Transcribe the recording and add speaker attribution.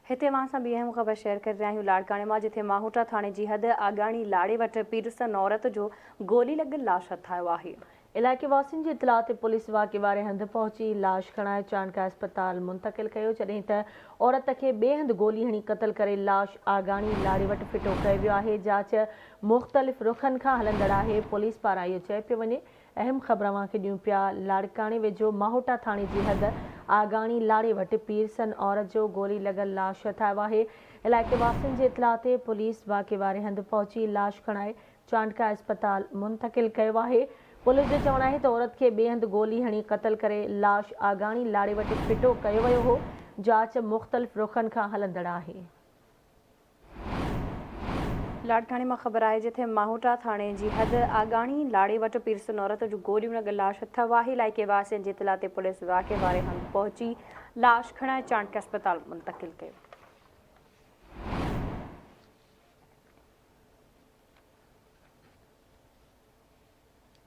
Speaker 1: हिते मां सां ॿी अहम ख़बर शेयर करे रहिया आहियूं लाड़काणे मां, जिथे माहूटा थाणे जी हद आगाणी लाड़े वटि पीरसन औरत जो गोली लॻियल लाश हथायो आहे।
Speaker 2: इलाइक़े वासियुनि जी इतलाह ते पुलिस वाक़े वारे हंधि पहुची लाश खणाए चाणका अस्पताल मुंतक़िल कयो, जॾहिं त औरत खे ॿिए हंधि गोली हणी क़तल करे लाश आगाणी लाड़े वटि फिटो कयो वियो आहे। जांच मुख़्तलिफ़ रुखनि खां हलंदड़ आहे। पुलिस पारां इहो चयो पियो वञे। अहम ख़बर अव्हांखे ॾियूं पिया। लाड़काणे वेझो माहूटा थाणे जी हद आगाणी लाड़े वटि पीरसन औरत जो गोली लॻल लाश हथायो आहे। इलाइक़े वासियुनि जी इतलाह ते पुलिस वाक़े वारे हंधि पहुची लाश खणाए चाणका अस्पताल मुंतक़िल कयो आहे। पुलिस जो चवणु आहे त औरत खे ॿिए हंधि गोली हणी क़तल करे लाश आगाणी लाड़े वटि फिटो कयो वियो हो। जांच मुख़्तलिफ़ रुखनि खां हलंदड़ आहे।
Speaker 1: लाड़काणे मां ख़बर आहे, जिथे माहूटा थाणे जी हद आगाणी लाड़े वटि पीरसन औरत जो गोलियूं लॻियल लाश हथायो आहे। इलाइक़े वासियुनि जी इतलाह ते पुलिस वाक़े वारे हंधि पहुची लाश खणाए चाणका अस्पताल मुंतक़िल कयो।